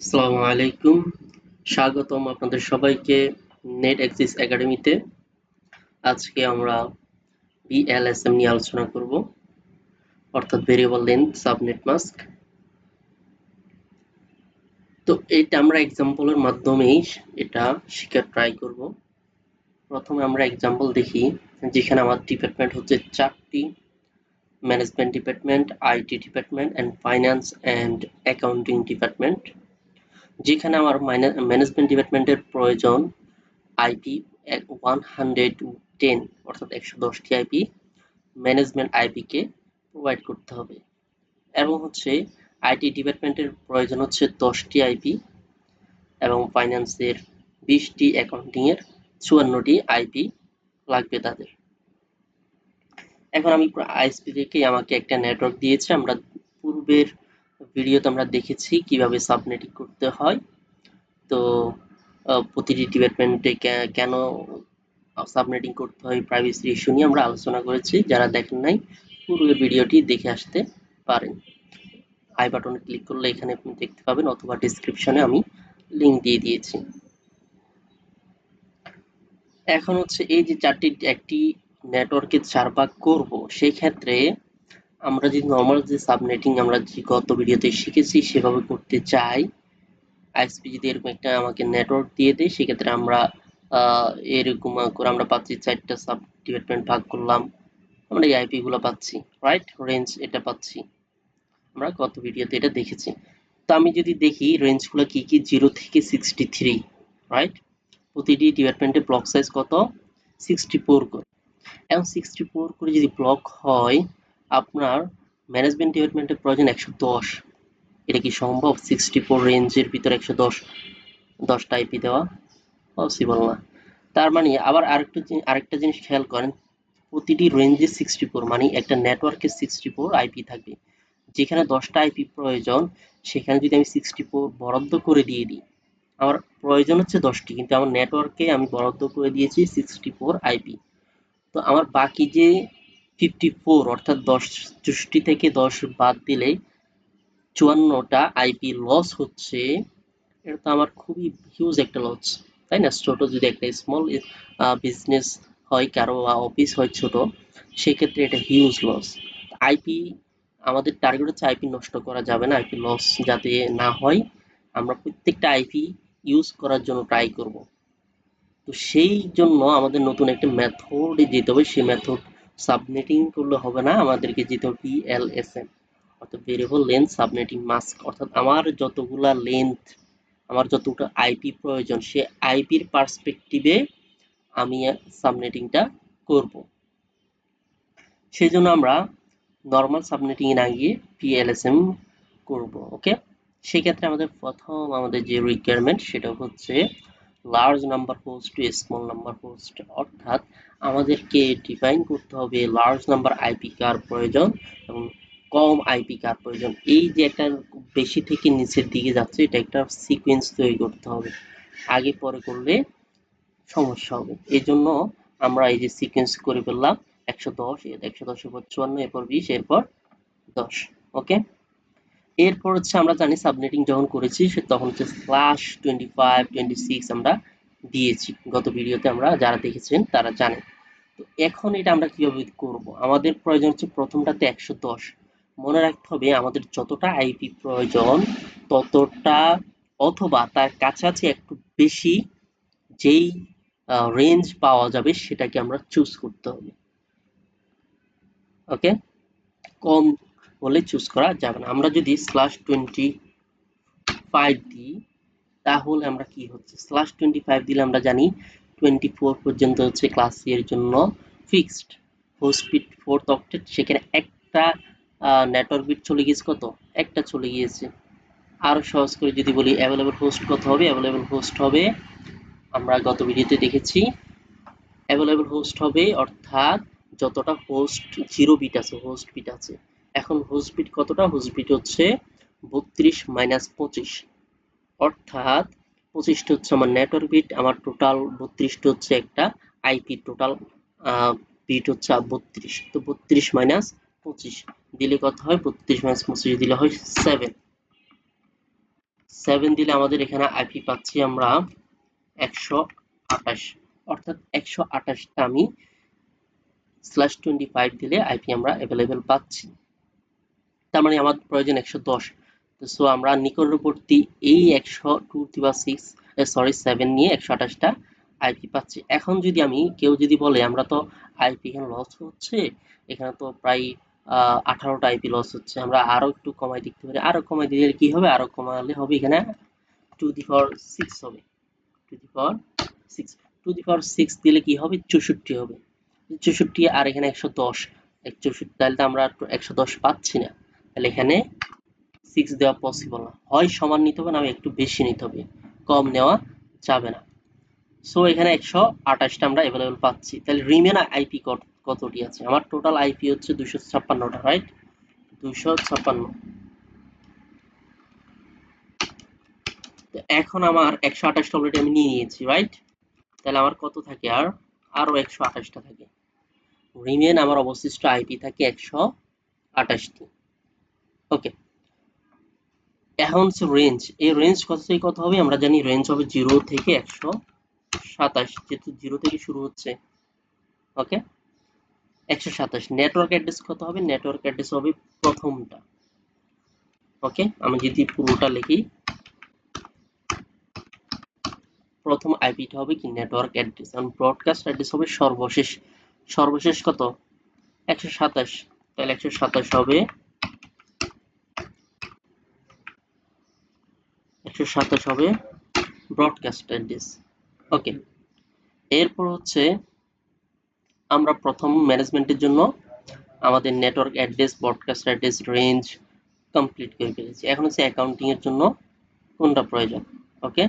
আসসালামু আলাইকুম। স্বাগতম আপনাদের সবাইকে নেট অ্যাক্সিস একাডেমিতে। আজকে আমরা VLSM নিয়ে আলোচনা করব, অর্থাৎ ভেরিয়েবল লেন্থ সাবনেট মাস্ক। তো এটা আমরা এক্সাম্পলের মাধ্যমেই এটা শেখার ট্রাই করব। প্রথমে আমরা এক্সাম্পল দেখি, যেখানে আমার ডিপার্টমেন্ট হচ্ছে 4টি: management department, IT department and finance and accounting department. যেখানে আমার ম্যানেজমেন্ট ডিপার্টমেন্টের প্রয়োজন আইপি 110, অর্থাৎ 110টি আইপি ম্যানেজমেন্ট আইপি কে প্রোভাইড করতে হবে, এবং হচ্ছে আইটি ডিপার্টমেন্টের প্রয়োজন হচ্ছে 10টি আইপি, এবং ফাইন্যান্সের 20টি, অ্যাকাউন্টিং এর 54টি আইপি লাগবে তাদের। এখন আমি আইএসপি থেকে আমাকে একটা নেটওয়ার্ক দিয়েছে। আমরা পূর্বের ভিডিওতে আমরা দেখেছি কিভাবে সাবনেটিং করতে হয়। তো প্রতিটি ডিপার্টমেন্টে কেন সাবনেটিং করতে হয়, প্রাইভেসি ইস্যু নিয়ে আমরা আলোচনা করেছি। যারা দেখেন নাই, পূর্বের ভিডিওটি দেখে আসতে পারেন। আই বাটনে ক্লিক করলে এখানে আপনি দেখতে পাবেন, অথবা ডেসক্রিপশনে আমি লিংক দিয়ে দিয়েছি। এখন হচ্ছে এই যে একটি নেটওয়ার্কে 4 ভাগ করব, সেই ক্ষেত্রে আমরা যদি নর্মাল যে সাবনেটিং আমরা যে গত ভিডিওতে শিখেছি সেভাবে করতে চাই, আইএসপি যদি এরকম একটা আমাকে নেটওয়ার্ক দিয়ে দেয়, সেক্ষেত্রে আমরা এরকম করে আমরা পাচ্ছি 4টা সাব ডিপার্টমেন্ট ভাগ করলাম, আমরা এই আইপি গুলো পাচ্ছি, রাইট? রেঞ্জ এটা পাচ্ছি, আমরা গত ভিডিওতে এটা দেখেছি। তো আমি যদি দেখি রেঞ্জ গুলো কি কি, 0 থেকে 63, রাইট? প্রতিটি ডিপার্টমেন্টের ব্লক সাইজ কত? 64 করে। এবং 64 করে যদি ব্লক হয়, আপনার ম্যানেজমেন্ট ডিপার্টমেন্টের প্রয়োজন 110। এটা কি সম্ভব 64 রেঞ্জের ভিতরে 110টা আইপি দেওয়া? পসিবল না। তার মানে আবার আরেকটা জিনিস খেয়াল করেন, প্রতিটি রেঞ্জে 64, মানে একটা নেটওয়ার্কে 64 আইপি থাকবে। যেখানে 10টা আইপি প্রয়োজন, সেখানে যদি আমি 64 বরাদ্দ করে দিয়ে দিই, আমার প্রয়োজন হচ্ছে 10টি, কিন্তু আমার নেটওয়ার্কে আমি বরাদ্দ করে দিয়েছি 64 আইপি। তো আমার বাকি যে 54, অর্থাৎ 10টি থেকে 10 বাদ দিলে 54টা আইপি লস হচ্ছে। এটা তো আমার খুবই হিউজ একটা লস, তাই না? ছোট যদি একটা স্মল বিজনেস হয় কারো, বা অফিস হয় ছোট, সেক্ষেত্রে এটা হিউজ লস। আইপি, আমাদের টার্গেট হচ্ছে আইপি নষ্ট করা যাবে না, আইপি লস যাতে না হয়, আমরা প্রত্যেকটা আইপি ইউজ করার জন্য ট্রাই করব। তো সেই জন্য আমাদের নতুন একটা মেথডে যেতে হবে। সেই মেথড সাবনেটিং করলে হবে না, আমাদেরকে যেতে হবে VLSM, অর্থাৎ ভেরিয়েবল লেন্থ সাবনেটিং মাস্ক। অর্থাৎ আমার যতগুলা লেন্থ, আমার যতটা আইপি প্রয়োজন, সে আইপির পার্সপেক্টিভে আমি সাবনেটিংটা করব। সেই জন্য আমরা নর্মাল সাবনেটিং এ না গিয়ে VLSM করব। ওকে, সেক্ষেত্রে আমাদের যে রিকোয়ারমেন্ট, সেটা হচ্ছে large number host to small number host. অর্থাৎ আমাদেরকে ডিফাইন করতে হবে লার্জ নাম্বার আইপি কার প্রয়োজন এবং কম আইপি কার প্রয়োজন। এই যে একটা বেশি থেকে নিচের দিকে যাচ্ছে, এটা একটা সিকোয়েন্স তৈরি করতে হবে, আগে পরে করলে সমস্যা হবে। এই জন্য আমরা এই যে সিকোয়েন্স করে ফেললাম, 110, 110 এর পর 54, এরপর 20, এরপর 10। ওকে, এরপর হচ্ছে আমরা জানি সাবনেটিং যখন করেছি তখন হচ্ছে /25, 26 আমরা দিয়েছি। গত ভিডিওতে আমরা যারা দেখেছেন তারা জানেন। তো এখন এটা আমরা কিভাবে করব? আমাদের প্রয়োজন হচ্ছে প্রথমটাতে 110। মনে রাখতে হবে আমাদের যতটা আইপি প্রয়োজন ততটা, অথবা তার কাছাকাছি একটু বেশি, যেই রেঞ্জ পাওয়া যাবে সেটাকে আমরা চুজ করতে হবে। ওকে, কম হলে চুজ করা যাবে না। আমরা যদি /25 দিই, তাহলে আমরা কি হচ্ছে, /25 দিলে আমরা জানি 24 পর্যন্ত হচ্ছে ক্লাস সি এর জন্য fixed host speed 4th octet. সেখানে একটা নেটওয়ার্ক বিট চলে গিয়েছে, কত? একটা চলে গিয়েছে। আরো সহজ করে যদি বলি, অ্যাভেলেবল হোস্ট কত হবে? অ্যাভেলেবল হোস্ট হবে, আমরা গত ভিডিওতে দেখেছি, অ্যাভেলেবল হোস্ট হবে অর্থাৎ যতটা হোস্ট 0 বিট আছে, হোস্ট বিট আছে। এখন হোস্ট বিট কতটা? হোস্ট বিট হচ্ছে 32 - 25, অর্থাৎ 25টা হচ্ছে আমার নেটওয়ার্ক বিট, আমার টোটাল 32টা হচ্ছে একটা আইপি টোটাল বিট হচ্ছে 32। তো 32 - 25 দিলে কত হয়? 32 - 25 দিলে হয় 7। 7 দিলে আমাদের এখানে আইপি পাচ্ছি আমরা 128, অর্থাৎ 128টা আমি /25 দিলে আইপি আমরা অ্যাভেলেবেল পাচ্ছি। তার মানে আমার প্রয়োজন 110। সো আমরা নিকটবর্তী এই 7 নিয়ে 128টা আইপি পাচ্ছি। এখন যদি কেউ যদি বলে আমরা তো আইপি এখানে লস হচ্ছে, এখানে তো প্রায় 18টা আইপি লস হচ্ছে, আমরা আরো একটু কমাই দিতে পারি। আরো কমাই দিলে কি হবে? আরো কমালে হবে এখানে 2^6 হবে। 2^6 দিলে কি হবে? 64 হবে। 64 আর এখানে 110, 64 তাহলে তো আমরা 110 পাচ্ছি না। তাহলে এখানে 6 দেওয়া পসিবল না, হয় সমান নিতে হবে না একটু বেশি নিতে হবে, কম নেওয়া যাবে না। সো এখানে 128টা আমরা অ্যাভেলেবল পাচ্ছি। তাহলে রিমেন আইপি কতটি আছে? আমার টোটাল আইপি হচ্ছে 256টা, রাইট? 256। এখন আমার 128টা অলরেডি আমি নিয়ে নিয়েছি, রাইট? তাহলে আমার কত থাকে? আরো 128টা থাকে। রিমেন আমার অবশিষ্ট আইপি থাকে 128টি। ওকে, এখন হচ্ছে রেঞ্জ। এই রেঞ্জ কত থেকে কত হবে? আমরা জানি রেঞ্জ হবে 0 থেকে 127, যেহেতু 0 থেকে শুরু হচ্ছে। ওকে, 127। নেটওয়ার্ক অ্যাড্রেস কত হবে? নেটওয়ার্ক অ্যাড্রেস হবে প্রথমটা। ওকে, আমি যদি পুরোটা লিখি, প্রথম আইপিটা হবে কি? Network address. আর ব্রডকাস্ট অ্যাড্রেস হবে সর্বশেষ। সর্বশেষ কত? 127। তাহলে 127 হবে, 127 হবে ব্রডকাস্ট অ্যাড্রেস। ওকে, এরপর হচ্ছে আমরা প্রথম ম্যানেজমেন্টের জন্য আমাদের network address, broadcast address, range complete করে ফেলেছি। এখন হচ্ছে অ্যাকাউন্টিং এর জন্য কোনটা প্রয়োজন? ওকে,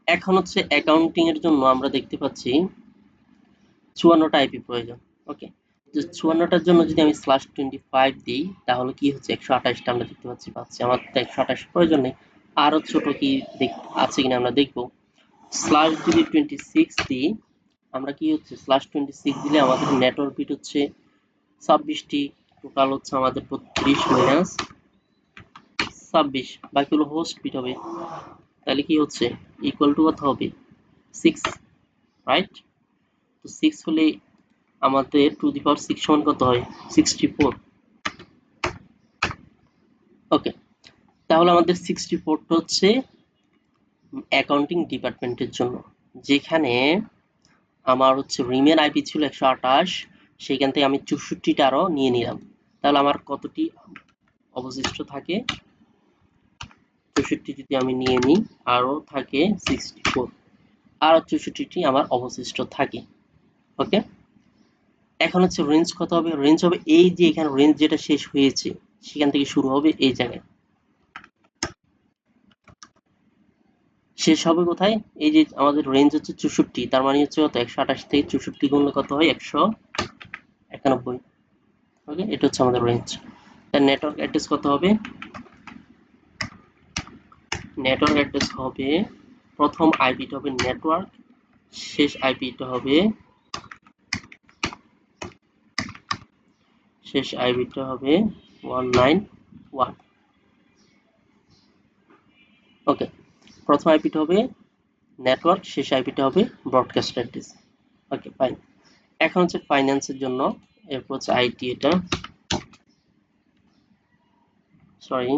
এখন হচ্ছে অ্যাকাউন্টিং এর জন্য আমরা দেখতে পাচ্ছি 54টা আইপি প্রয়োজন। ওকে, 54টার জন্য যদি আমি /25 দিই তাহলে কি হচ্ছে? 128টা আমরা দেখতে পাচ্ছি। আমার তো 128 প্রয়োজন নেই, আরো ছোট কি আছে কিনা আমরা দেখবো। যদি 26 দিই, আমরা কি হচ্ছে /26 দিলে আমাদের নেটওয়ার্ক বিট হচ্ছে 26টি, টোটাল হচ্ছে আমাদের 32 মাইনাস 26, বাকি হলো হোস্ট বিট হবে। তাহলে কি হচ্ছে? ইকুয়াল টু কত হবে? 6, রাইট? তো 6 হলে আমাদের 2^6 সমান কত হয়? 64। ওকে, তাহলে আমাদের 64টা হচ্ছে অ্যাকাউন্টিং ডিপার্টমেন্টের জন্য, যেখানে আমার হচ্ছে রিমেন আইপি ছিল 128, সেখান থেকে আমি 64টা আরো নিয়ে নিলাম। তাহলে আমার কতটি অবশিষ্ট থাকে? 64 যদি আমি নিয়ে নিই, আরো থাকে 64, আর 64টি আমার অবশিষ্ট থাকে। ওকে, এখন হচ্ছে রেঞ্জ কত হবে? রেঞ্জ হবে এই যে এখানে রেঞ্জ যেটা শেষ হয়েছে সেখান থেকে শুরু হবে এই জায়গায়, শেষ হবে কোথায়? এই যে আমাদের রেঞ্জ হচ্ছে 64, তার মানে হচ্ছে কত? 128 থেকে 64 গুণলে কত হয়? 191। ওকে, এটা হচ্ছে আমাদের রেঞ্জ। তার নেটওয়ার্ক অ্যাড্রেস কত হবে? নেটওয়ার্ক অ্যাড্রেস হবে, প্রথম আইপিটা হবে নেটওয়ার্ক, শেষ আইপিটা হবে 191। ওকে, প্রথম আইপিটা হবে নেটওয়ার্ক, শেষ আইপিটা হবে ব্রডকাস্ট অ্যাড্রেস। ওকে, ফাইন। এখন হচ্ছে ফাইন্যান্সের জন্য, এরপর হচ্ছে আইটি, এটা সরি,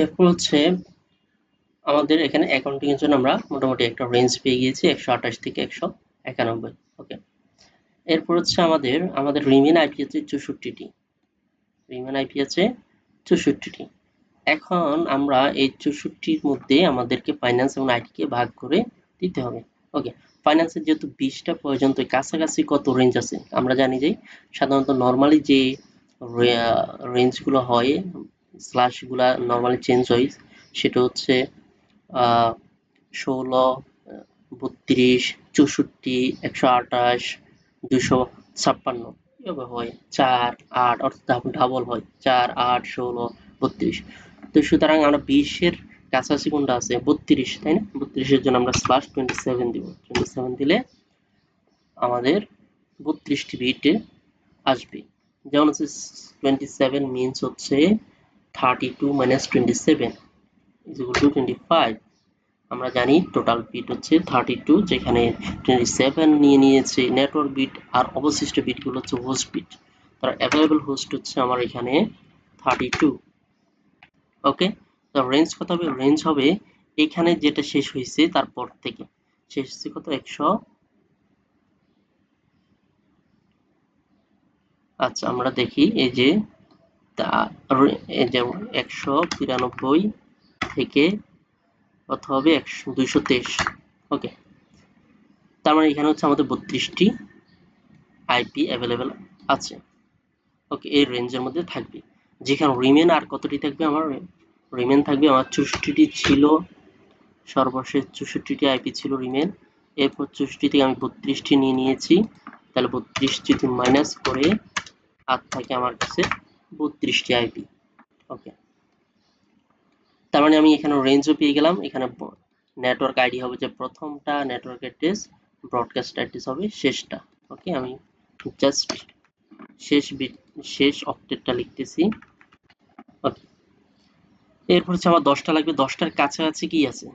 এরপর হচ্ছে আমাদের এখানে অ্যাকাউন্টিং এর জন্য আমরা মোটামুটি একটা রেঞ্জ পেয়ে গিয়েছি 128 থেকে 191। ওকে, এরপর হচ্ছে আমাদের রিমেন আইপি আছে 64টি। রিমেন আইপি আছে 64টি। এখন আমরা এই 64টির মধ্যে আমাদেরকে ফাইন্যান্স এবং আইটি কে ভাগ করে দিতে হবে। ওকে, ফাইন্যান্সের যেহেতু 20টা প্রয়োজন, তো কাছাকাছি কত রেঞ্জ আছে আমরা জানি যে সাধারণত নর্মালি যে রেঞ্জগুলো হয়, স্ল্যাশগুলা নর্মালি চেঞ্জ হয়, সেটা হচ্ছে 16, 32, 64, 128, 256 এভাবে হয়, 4, 8 অর্থাৎ ডাবল হয়, 4, 8, 16, 32। তো সুতরাং আমরা 20-এর কাছাকাছি কোনটা আছে, 32, তাই না? 32-এর জন্য আমরা স্ল্যাশ 27 দিব, 27 দিলে আমাদের 32টি বিট আসবে। যেমন হচ্ছে 27 মিনস হচ্ছে 32 মাইনাস 27 ইজ ইকুয়াল টু 25। আমরা জানি টোটাল বিট হচ্ছে 32, যেখানে 27 নিয়ে নিয়েছে নেটওয়ার্ক বিট, আর অবশিষ্ট বিটগুলো হচ্ছে হোস্ট বিট। তার অ্যাভেলেবল হোস্ট হচ্ছে আমার এখানে 32। ওকে, তো রেঞ্জ কত হবে? রেঞ্জ হবে এখানে যেটা শেষ হয়েছে তারপর থেকে শেষ হচ্ছে কত, 100। আচ্ছা আমরা দেখি, এই যে এই যে 193 থেকে কত হবে, 223। ওকে, তার মানে এখানে হচ্ছে আমাদের 32টি আইপি অ্যাভেলেবেল আছে। ওকে, এই রেঞ্জের মধ্যে থাকবে। যেখানে রিমেন আর কতটি থাকবে, আমার রিমেন থাকবে আমার 64টি ছিল, সর্বশেষ 64টি আইপি ছিল রিমেন। এরপর 64 থেকে আমি 32টি নিয়ে নিয়েছি, তাহলে 32 যদি মাইনাস করে আর থাকে আমার কাছে 32টি আইপি। ওকে, তার মানে আমি এখানে রেঞ্জও পেয়ে গেলাম। এখানে নেটওয়ার্ক আইডি হবে যে প্রথমটা, নেটওয়ার্ক অ্যাড্রেস, ব্রডকাস্ট অ্যাড্রেস হবে শেষটা। ওকে, আমি জাস্ট শেষ বিট, শেষ অক্টেটটা লিখতেছি। ওকে, এরপর হচ্ছে আমার 10টা লাগবে। 10টার কাছাকাছি কি আছে?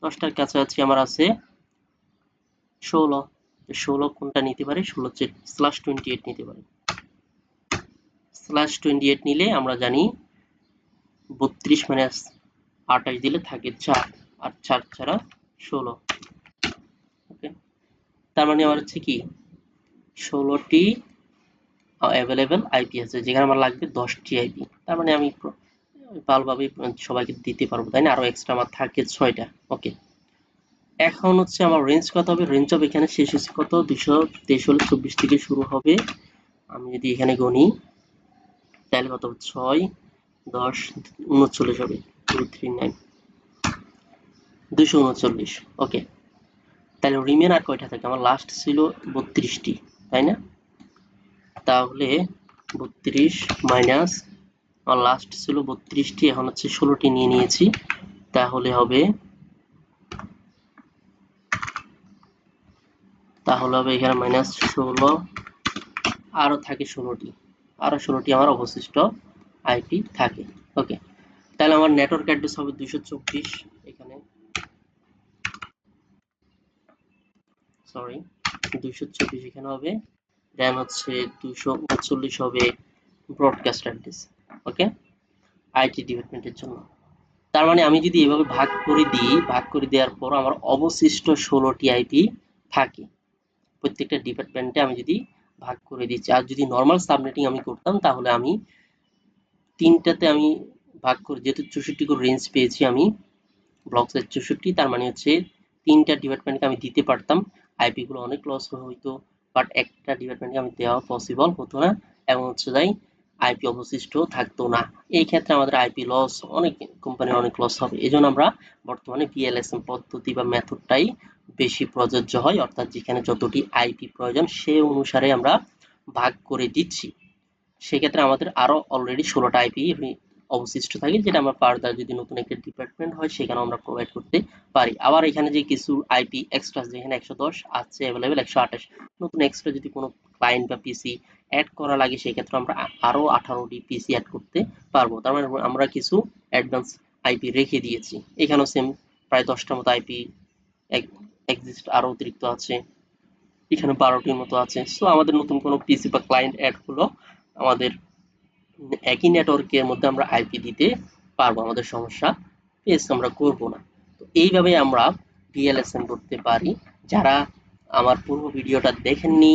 10টার কাছাকাছি আমার আছে 16। 16 কোনটা নিতে পারি? 16 হচ্ছে /28 নিতে পারি। /28 নিলে আমরা জানি 32 মাইনাস 28 দিলে থাকে 4, আর 4 ছাড়া 16। ওকে, তার মানে আমার হচ্ছে কি 16টি অ্যাভেলেবেল আইপি আছে, যেখানে আমার লাগবে 10টি আইপি। তার মানে আমি ভালোভাবে সবাইকে দিতে পারবো, তাই না? আরো এক্সট্রা আমার থাকে 6টা। ওকে, এখন হচ্ছে আমার রেঞ্জ কত হবে? রেঞ্জ হবে এখানে শেষ হচ্ছে কত, 223 হলে 24 থেকে শুরু হবে। আমি যদি এখানে গণি তাহলে কত, 6, 10, 39 হবে, 239, 239। ওকে, তাহলে রিমেন আর কয়টা থাকে? আমার লাস্ট ছিল 32টি, তাই না? তাহলে 32 মাইনাস আমার লাস্ট ছিল 32টি, এখন হচ্ছে 16টি নিয়ে নিয়েছি, তাহলে হবে এখানে মাইনাস 16, আরো থাকে 16টি, আরো 16টি আমার অবশিষ্ট আইপি থাকে। ওকে, তাহলে আমার নেটওয়ার্ক অ্যাড্রেস হবে 224, এখানে সরি 224 এখানে হবে, দেন হচ্ছে 239 হবে ব্রডকাস্ট অ্যাড্রেস। ওকে, আইটি ডিপার্টমেন্টের জন্য। তার মানে আমি যদি এভাবে ভাগ করে দিই, ভাগ করে দেওয়ার পর আমার অবশিষ্ট 16টি আইপি থাকে প্রত্যেকটা ডিপার্টমেন্টে। আমি যদি ভাগ করে দিচ্ছি, আর যদি নর্মাল সাবনেটিং আমি করতাম তাহলে আমি তিনটাতে আমি ভাগ করে, যেহেতু 64 করে রেঞ্জ পেয়েছি আমি ব্লক সাইজ 64, তার মানে হচ্ছে তিনটা ডিপার্টমেন্টকে আমি দিতে পারতাম। আইপি গুলো অনেক লস হইতো, বাট একটা ডিপার্টমেন্টকে আমি দেওয়া পসিবল হতো না, এবং হচ্ছে যাই আইপি অবশিষ্ট থাকতো না। এই ক্ষেত্রে আমাদের আইপি লস, অনেক কোম্পানির অনেক লস হবে। এই জন্য আমরা বর্তমানে পিএলএসএম পদ্ধতি বা মেথডটাই বেশি প্রযোজ্য হয়, অর্থাৎ যেখানে যতটি আইপি প্রয়োজন সে অনুসারে আমরা ভাগ করে দিচ্ছি। সেক্ষেত্রে আমাদের আরো অলরেডি 16টা আইপি অবশিষ্ট থাকে, যেটা আমরা ফার্দার যদি নতুন একটা ডিপার্টমেন্ট হয় সেখানে আমরা প্রোভাইড করতে পারি। আবার এখানে যে কিছু আইপি এক্সট্রা, যেখানে 110 আছে অ্যাভেলেবেল, 128 নতুন এক্সট্রা যদি কোনো ক্লায়েন্ট বা পিসি অ্যাড করা লাগে, সেক্ষেত্রে আমরা আরো 18টি পিসি অ্যাড করতে পারবো। তার মানে আমরা কিছু অ্যাডভান্স আইপি রেখে দিয়েছি। এখানেও সেম প্রায় 10টার মতো আইপি এক্সিস্ট, আরো অতিরিক্ত আছে, এখানে 12টির মতো আছে। সো আমাদের নতুন কোনো পিসি বা ক্লায়েন্ট অ্যাড হলো, আমাদের একই নেটওয়ার্কের মধ্যে আমরা আইপি দিতে পারবো, আমাদের সমস্যা ফেস আমরা করব না। তো এইভাবে আমরা পিএলএসএম করতে পারি। যারা আমার পূর্ব ভিডিওটা দেখেননি,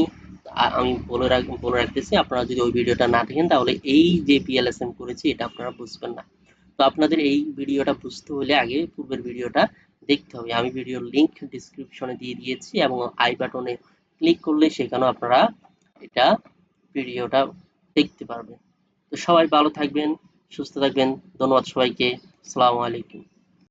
আমি বলে রাখতেছি, আপনারা যদি ওই ভিডিওটা না দেখেন তাহলে এই যে পিএলএসএম করেছি এটা আপনারা বুঝবেন না। তো আপনাদের এই ভিডিওটা বুঝতে হলে আগে পূর্বের ভিডিওটা দেখতে হবে। আমি ভিডিওর লিংক ডিসক্রিপশনে দিয়ে দিয়েছি এবং আই বাটনে ক্লিক করলে সেখানেও আপনারা এটা ভিডিওটা দেখতে পারবেন। তো সবাই ভালো থাকবেন, সুস্থ থাকবেন। ধন্যবাদ সবাইকে। আসসালামু আলাইকুম।